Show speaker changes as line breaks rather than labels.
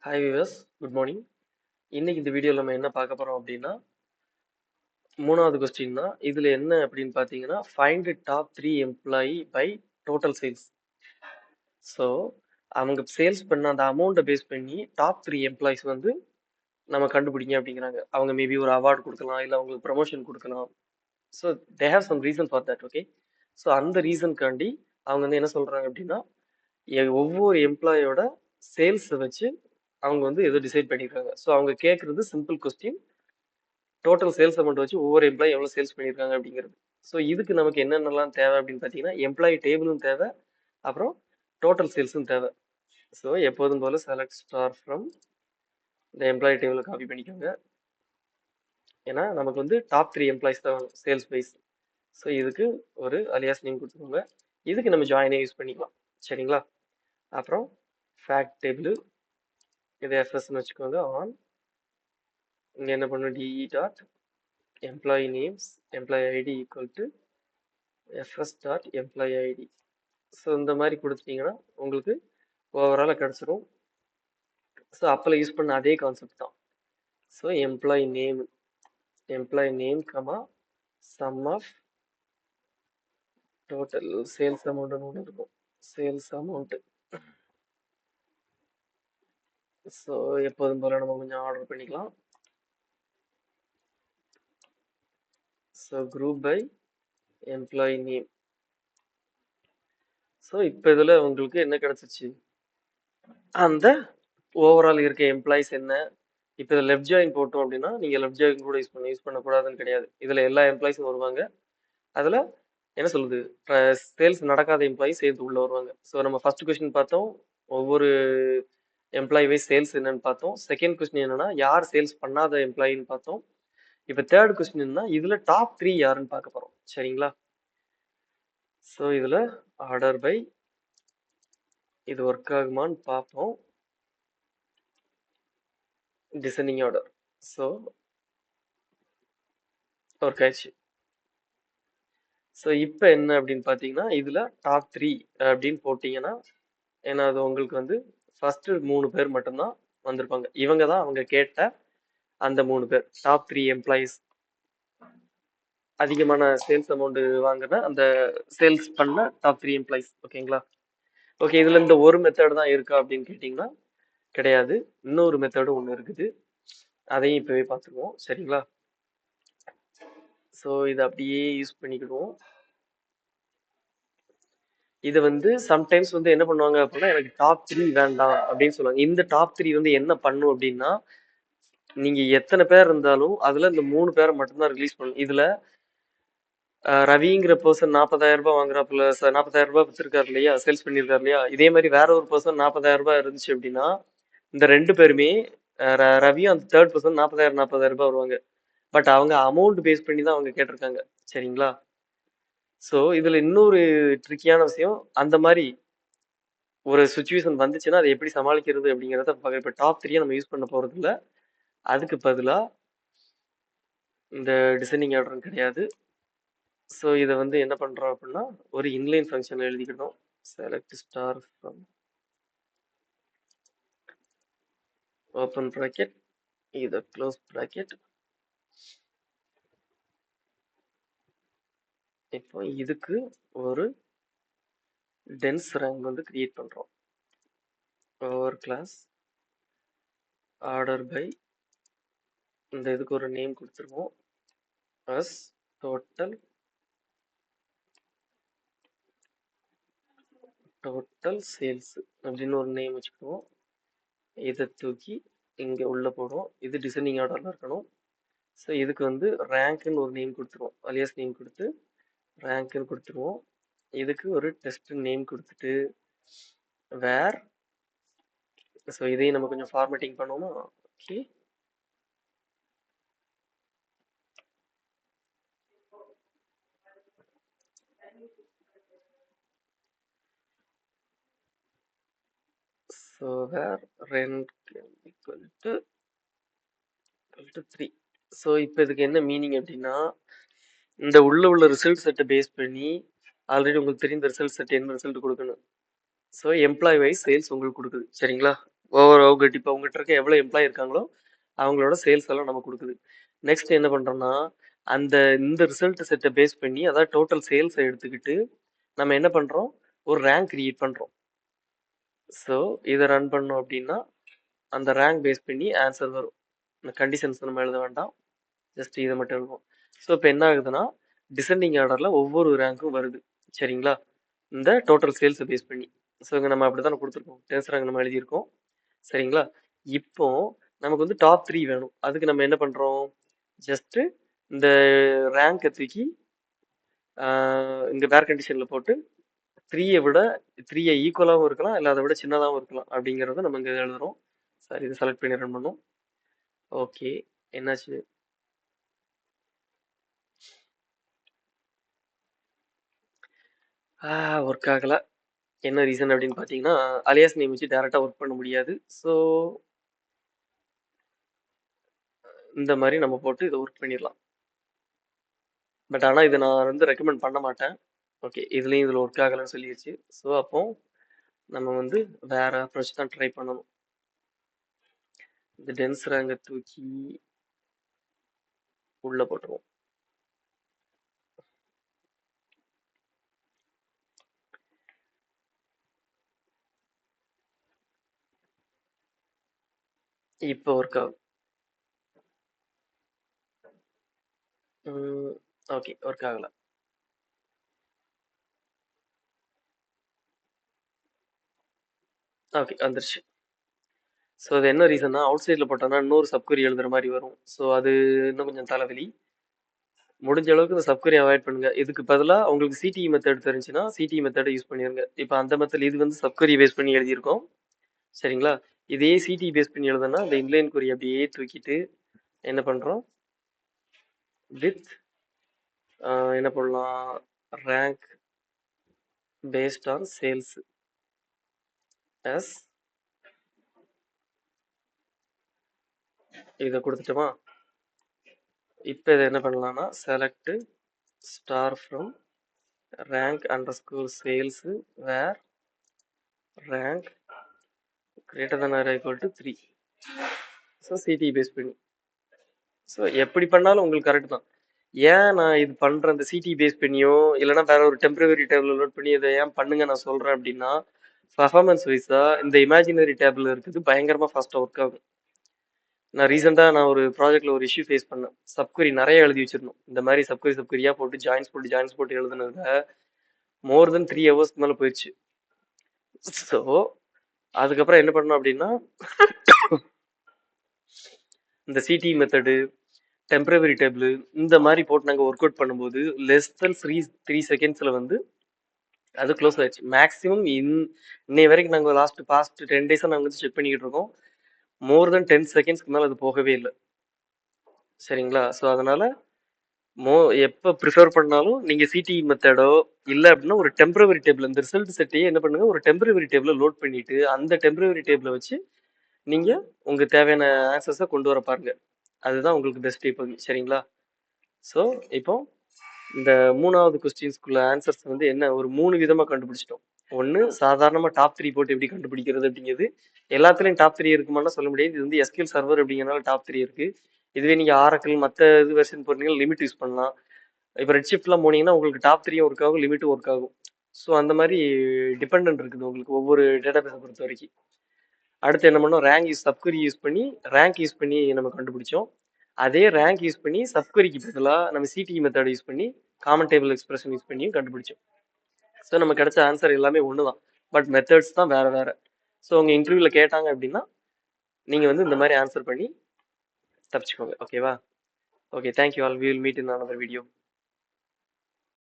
Hi viewers, good morning. இன்னைக்கு இந்த வீடியோவில் நம்ம என்ன பார்க்க போறோம் அப்படின்னா, மூணாவது கொஸ்டின் தான். இதுல என்ன அப்படின்னு பார்த்தீங்கன்னா, find top three employee by total sales. So அவங்க சேல்ஸ் பண்ண அந்த அமௌண்ட்டை பேஸ் பண்ணி டாப் த்ரீ எம்ப்ளாயிஸ் வந்து நம்ம கண்டுபிடிங்க அப்படிங்கிறாங்க. அவங்க மேபி ஒரு அவார்டு கொடுக்கலாம், இல்லை அவங்களுக்கு ப்ரமோஷன் கொடுக்கலாம். So they have some reason for that. Okay, so அந்த ரீசன்காண்டி அவங்க வந்து என்ன சொல்றாங்க அப்படின்னா, ஒவ்வொரு எம்ப்ளாயோட சேல்ஸை வச்சு அவங்க வந்து எதோ டிசைட் பண்ணியிருக்காங்க. ஸோ அவங்க கேட்கறது simple question, total sales amount வச்சு ஒவ்வொரு எம்ப்ளாயி எவ்வளோ சேல்ஸ் பண்ணியிருக்காங்க அப்படிங்கிறது. ஸோ இதுக்கு நமக்கு என்னென்னலாம் தேவை அப்படின்னு பார்த்தீங்கன்னா, எம்ப்ளாயி டேபிளும் தேவை, அப்புறம் டோட்டல் சேல்ஸும் தேவை. ஸோ எப்போதும் போல செலக்ட் ஸ்டார் ஃப்ரம் இந்த எம்ப்ளாயி டேபிளை காப்பி பண்ணிக்கோங்க. ஏன்னா நமக்கு வந்து டாப் த்ரீ எம்ப்ளாயிஸ் தான் சேல்ஸ் வைஸ். ஸோ இதுக்கு ஒரு அலியாஸ் நேம் கொடுத்துக்கோங்க. இதுக்கு நம்ம ஜாயினே யூஸ் பண்ணிக்கலாம். சரிங்களா? அப்புறம் ஃபேக்ட் டேபிள், இதை எஃப்எஸ்ன்னு வச்சுக்கோங்க. ஆன் இங்கே என்ன பண்ணணும், TE dot employee names employee ID equal to FS dot employee ID. So இந்த மாதிரி கொடுத்துட்டீங்கன்னா உங்களுக்கு ஓவராலாக கிடச்சிரும். ஸோ அப்போல யூஸ் பண்ண அதே கான்செப்ட் தான். So employee name comma sum of total sales அமௌண்ட்னு ஒன்று இருக்கும். Sales amount. ஸோ எப்போதும் போல நம்ம கொஞ்சம் ஆர்டர் பண்ணிக்கலாம். So group by employee name. So இப்போ இதில் உங்களுக்கு என்ன கிடச்சிச்சு, அந்த ஓவரால் இருக்க எம்ப்ளாயிஸ் என்ன. இப்போ இதை லெஃப்ட் ஜாயின் போட்டோம் அப்படின்னா, நீங்கள் லெஃப்ட் ஜாயின் கூட யூஸ் பண்ணக்கூடாதுன்னு கிடையாது. இதில் எல்லா எம்ப்ளாயிஸும் வருவாங்க. அதில் என்ன சொல்லுது, சேல்ஸ் நடக்காத எம்ப்ளாயி சேர்த்து உள்ள வருவாங்க. ஸோ நம்ம ஃபர்ஸ்ட் கொஸ்டின் பார்த்தோம், ஒவ்வொரு எம்ப்ளாயி வைஸ் சேல்ஸ் என்னன்னு பார்த்தோம். செகண்ட் கொஸ்டின் என்னன்னா, யார் சேல்ஸ் பண்ணாத எம்ப்ளாயின்னு பார்த்தோம். இப்போ தேர்ட் கொஸ்டின் என்னன்னா, இதுல டாப் த்ரீ யாருன்னு பார்க்க போறோம். சரிங்களா? ஸோ இதுல ஆர்டர் பை, இது ஒர்க் ஆகுமான்னு பார்ப்போம். Descending order. ஸோ ஒர்க் ஆயிடுச்சு. ஸோ இப்போ என்ன அப்படின்னு பார்த்தீங்கன்னா, இதில் டாப் த்ரீ அப்படின்னு போட்டிங்கன்னா, ஏன்னா அது உங்களுக்கு வந்து ஃபர்ஸ்ட் 3 பேர் மட்டும்தான் வந்திருப்பாங்க. இவங்க தான் அவங்க கேட்ட அந்த 3 பேர் டாப் த்ரீ எம்ப்ளாயிஸ், அதிகமான சேல்ஸ் அமௌண்ட் வாங்கின அந்த சேல்ஸ் பண்ண டாப் த்ரீ எம்ப்ளாயிஸ். ஓகேங்களா? ஓகே, இதுல இந்த ஒரு மெத்தட் தான் இருக்கா அப்படின்னு கேட்டிங்கன்னா கிடையாது. இன்னொரு மெத்தடும் ஒன்று இருக்குது, அதையும் இப்போவே பார்த்துக்குவோம். சரிங்களா? ஸோ இதை அப்படியே யூஸ் பண்ணிக்கிடுவோம். இது வந்து சம்டைம்ஸ் வந்து என்ன பண்ணுவாங்க அப்படின்னா, எனக்கு டாப் த்ரீ வேண்டாம் அப்படின்னு சொல்லுவாங்க. இந்த டாப் த்ரீ வந்து என்ன பண்ணும் அப்படின்னா, நீங்க எத்தனை பேர் இருந்தாலும் அதுல இந்த 3 பேரை மட்டும்தான் ரிலீஸ் பண்ணணும். இதுல ரவிங்கிற பர்சன் 40,000 ரூபாய் வாங்குறாப்புல, 40,000 ரூபாய் வச்சிருக்காரு இல்லையா, சேல்ஸ் பண்ணியிருக்காரு இல்லையா, இதே மாதிரி வேற ஒரு பர்சன் 40,000 ரூபாய் இருந்துச்சு அப்படின்னா, இந்த 2 பேருமே ரவியும் அந்த தேர்ட் பர்சன் 40,000 ரூபாய் வருவாங்க. பட் அவங்க அமௌண்ட் பேஸ் பண்ணி தான் அவங்க கேட்டிருக்காங்க. சரிங்களா? ஸோ இதுல இன்னொரு ட்ரிக்கியான விஷயம், அந்த மாதிரி ஒரு சுச்சுவேஷன் வந்துச்சுன்னா அதை எப்படி சமாளிக்கிறது அப்படிங்கிறத பார்க்க. இப்போ டாப் த்ரீயை நம்ம யூஸ் பண்ண போறது இல்லை, அதுக்கு பதிலாக இந்த டிசைனிங் ஆர்டரும் கிடையாது. ஸோ இதை வந்து என்ன பண்றோம் அப்படின்னா, ஒரு இன்லைன் ஃபங்க்ஷன் எழுதிக்கணும். Select star from open bracket, இதை க்ளோஸ் ப்ராக்கெட். இப்போ இதுக்கு ஒரு டென்ஸ் ரேங்க் வந்து கிரியேட் பண்றோம். ஓவர் கிளாஸ் ஆர்டர் பை, இந்த இதுக்கு ஒரு நேம் கொடுத்துருவோம், அஸ் டோட்டல் சேல்ஸ் அப்படின்னு ஒரு நேம் வச்சுக்குவோம். இதை தூக்கி இங்கே உள்ள போடுவோம். இது டிசைனிங் ஆர்டர்ல இருக்கணும். ஸோ இதுக்கு வந்து ரேங்க்னு ஒரு நேம் கொடுத்துருவோம், அலியாஸ் நேம் கொடுத்து ரேங்க்னு கொடுத்துருவோம். இதுக்கு ஒரு டெஸ்ட் நேம் கொடுத்துட்டு வேர். ஸோ இதையும் நம்ம கொஞ்சம் ஃபார்மேட்டிங் பண்ணுவோமா? Okay, so where rent equal to 3. So இப்போ இதுக்கு என்ன மீனிங் அப்படின்னா, இந்த உள்ள ரிசல்ட் செட்டை பேஸ் பண்ணி ஆல்ரெடி உங்களுக்கு தெரியும் இந்த ரிசல்ட் செட் என்ன ரிசல்ட் கொடுக்கணும். ஸோ எம்ப்ளாய் வைஸ் சேல்ஸ் உங்களுக்கு கொடுக்குது. சரிங்களா? அவங்க இப்போ உங்ககிட்ட இருக்க எவ்வளோ எம்ப்ளாயி இருக்காங்களோ அவங்களோட சேல்ஸ் எல்லாம் நம்ம கொடுக்குது. நெக்ஸ்ட் என்ன பண்றோம்னா அந்த இந்த ரிசல்ட் செட்டை பேஸ் பண்ணி அதாவது டோட்டல் சேல்ஸை எடுத்துக்கிட்டு நம்ம என்ன பண்றோம், ஒரு ரேங்க் கிரியேட் பண்றோம். ஸோ இதை ரன் பண்ணோம் அப்படின்னா அந்த ரேங்க் பேஸ் பண்ணி ஆன்சர் வரும். இந்த கண்டிஷன்ஸ் நம்ம எழுத வேண்டாம், ஜஸ்ட் இதை மட்டும் எழுதுவோம். ஸோ இப்போ என்ன ஆகுதுன்னா டிசெண்டிங் ஆர்டரில் ஒவ்வொரு ரேங்க்கும் வருது. சரிங்களா, இந்த டோட்டல் சேல்ஸை பேஸ் பண்ணி. ஸோ இங்கே நம்ம அப்படி தானே கொடுத்துருக்கோம், டென்ஸ் ரேங்க் நம்ம எழுதியிருக்கோம். சரிங்களா, இப்போ நமக்கு வந்து டாப் 3 வேணும். அதுக்கு நம்ம என்ன பண்ணுறோம், ஜஸ்ட்டு இந்த ரேங்கை தூக்கி இங்கே வேர் கண்டிஷனில் போட்டு 3யை விட 3யை ஈக்குவலாகவும் இருக்கலாம், இல்லை அதை விட சின்னதாகவும் இருக்கலாம் அப்படிங்கிறத நம்ம இங்கே எழுதுறோம். சார் இதை செலக்ட் பண்ணி ரன் பண்ணோம். ஓகே, என்னாச்சு, ஒர்க் ஆகலை. என்ன ரீசன் அப்படின்னு பார்த்தீங்கன்னா அலியாஸ் நேம் வச்சு டேரெக்டாக ஒர்க் பண்ண முடியாது. ஸோ இந்த மாதிரி நம்ம போட்டு இதை ஒர்க் பண்ணிடலாம். பட் ஆனால் இதை நான் வந்து ரெக்கமெண்ட் பண்ண மாட்டேன். ஓகே, இதுலேயும் இதில் ஒர்க் ஆகலைன்னு சொல்லிடுச்சு. ஸோ அப்போ நம்ம வந்து வேற அப்ரோச் தான் ட்ரை பண்ணணும். இந்த டென்ஸ் ரேங்கை தூக்கி உள்ள போட்டுருவோம். இப்போ ஒர்க் ஆகும். ஓகே, ஒர்க் ஆகலை. ஓகே, வந்துருச்சு. ஸோ அது என்ன ரீசன்னா அவுட் சைடில் போட்டோம்னா இன்னொரு சப்கொரி எழுதுற மாதிரி வரும். ஸோ அது இன்னும் கொஞ்சம் தலைவலி. முடிஞ்ச அளவுக்கு இந்த சப்கொரி அவாய்ட் பண்ணுங்க. இதுக்கு பதிலாக உங்களுக்கு சிடிஇ மெத்தட் தெரிஞ்சுன்னா சிடிஇ மெத்தடை யூஸ் பண்ணிருங்க. இப்போ அந்த மெத்தட் இது வந்து சப்கொரி பேஸ் பண்ணி எழுதியிருக்கோம். சரிங்களா, இதே சிடிஇ பேஸ் பண்ணி எழுதுனா இந்த இன்லைன் கொரி அப்படியே தூக்கிட்டு என்ன பண்ணுறோம், வித் என்ன பண்ணலாம், rank based on sales as இதை கொடுத்துட்டோமா. இப்போ இதை என்ன பண்ணலாம்னா select star from rank underscore sales where rank greater than or equal to 3. So CTE base பண்ணி. ஸோ எப்படி பண்ணாலும் உங்களுக்கு கரெக்ட் தான். ஏன் நான் இது பண்ணுறேன், இந்த சிடி பேஸ் பண்ணியோ இல்லைன்னா வேற ஒரு டெம்பரவரி டேபிள் லோட் பண்ணி இதை ஏன் பண்ணுங்க நான் சொல்கிறேன் அப்படின்னா, பர்ஃபார்மன்ஸ் வைஸாக இந்த இமேஜினரி டேபிள் இருக்குது பயங்கரமாக ஃபாஸ்ட்டாக ஒர்க் ஆகும். நான் ரீசெண்டாக ஒரு ப்ராஜெக்டில் ஒரு இஷ்யூ ஃபேஸ் பண்ணேன். சப்கொரி நிறைய எழுதி வச்சிருந்தோம். இந்த மாதிரி சப்கொரியாக போட்டு ஜாயின்ஸ் போட்டு எழுதுனதுல மோர் தென் 3 hours மேலே போயிடுச்சு. ஸோ அதுக்கப்புறம் என்ன பண்ணோம் அப்படின்னா இந்த சிடி மெத்தடு டெம்பரவரி டேபிள் இந்த மாதிரி போட்டு நாங்கள் ஒர்க் அவுட் பண்ணும்போது லெஸ் தென் 3 secondsல வந்து அது க்ளோஸ் ஆயிடுச்சு. மேக்ஸிமம் இன்னை வரைக்கும் நாங்கள் பாஸ்ட் 10 days நாங்கள் வந்து செக் பண்ணிக்கிட்டு இருக்கோம். மோர் தென் 10 secondsக்கு மேலே அது போகவே இல்லை. சரிங்களா, ஸோ அதனால எப்போ ப்ரிஃபர் பண்ணாலும் நீங்கள் சிடிஇ மெத்தடோ இல்லை அப்படின்னா ஒரு டெம்பரவரி டேபிள் இந்த ரிசல்ட் செட்டையே என்ன பண்ணுங்க, ஒரு டெம்பரவரி டேபிளை லோட் பண்ணிட்டு அந்த டெம்பரவரி டேபிளை வச்சு நீங்கள் உங்கள் தேவையான ஆன்சர்ஸை கொண்டு வர பாருங்க. அதுதான் உங்களுக்கு பெஸ்ட் இப்போ. சரிங்களா, ஸோ இப்போ இந்த 3வது கொஸ்டின்ஸ்குள்ள ஆன்சர்ஸ் வந்து என்ன, ஒரு 3 விதமாக கண்டுபிடிச்சிட்டோம். ஒன்று சாதாரணமாக டாப் 3 போட்டு எப்படி கண்டுபிடிக்கிறது அப்படிங்கிறது. எல்லாத்துலேயும் டாப் 3 இருக்குமானா சொல்ல முடியாது. இது வந்து எஸ்கியூஎல் சர்வர் அப்படிங்கிறனால டாப் 3 இருக்கு. இதுவே நீங்கள் ஆரக்கிள் மற்ற இது வெர்ஷன் போட்டீங்கன்னா லிமிட் யூஸ் பண்ணலாம். இப்போ ரெட் ஷிஃப்ட்லாம் போனீங்கன்னா உங்களுக்கு டாப் 3யும் ஒர்க் ஆகும், லிமிட்டும் ஒர்க் ஆகும். ஸோ அந்த மாதிரி டிபெண்ட் இருக்குது உங்களுக்கு ஒவ்வொரு டேட்டாபேஸை பொறுத்த வரைக்கும். அடுத்து என்ன பண்ணோம், சப்கொரி யூஸ் பண்ணி ரேங்க் யூஸ் பண்ணி நம்ம கண்டுபிடிச்சோம். அதே ரேங்க் யூஸ் பண்ணி சப்கொரிக்கு பதிலாக நம்ம சிடிஇ மெத்தட் யூஸ் பண்ணி காமன் டேபிள் எக்ஸ்பிரஷன் யூஸ் பண்ணியும் கண்டுபிடிச்சோம். ஸோ நம்ம கிடைச்ச ஆன்சர் எல்லாமே ஒன்று தான், பட் மெத்தட்ஸ் தான் வேற வேற. ஸோ உங்கள் இன்டர்வியூவில் கேட்டாங்க அப்படின்னா நீங்கள் வந்து இந்த மாதிரி ஆன்சர் பண்ணி தப்பிச்சுக்கோங்க. ஓகேவா? Okay, thank you all. We will meet in another video.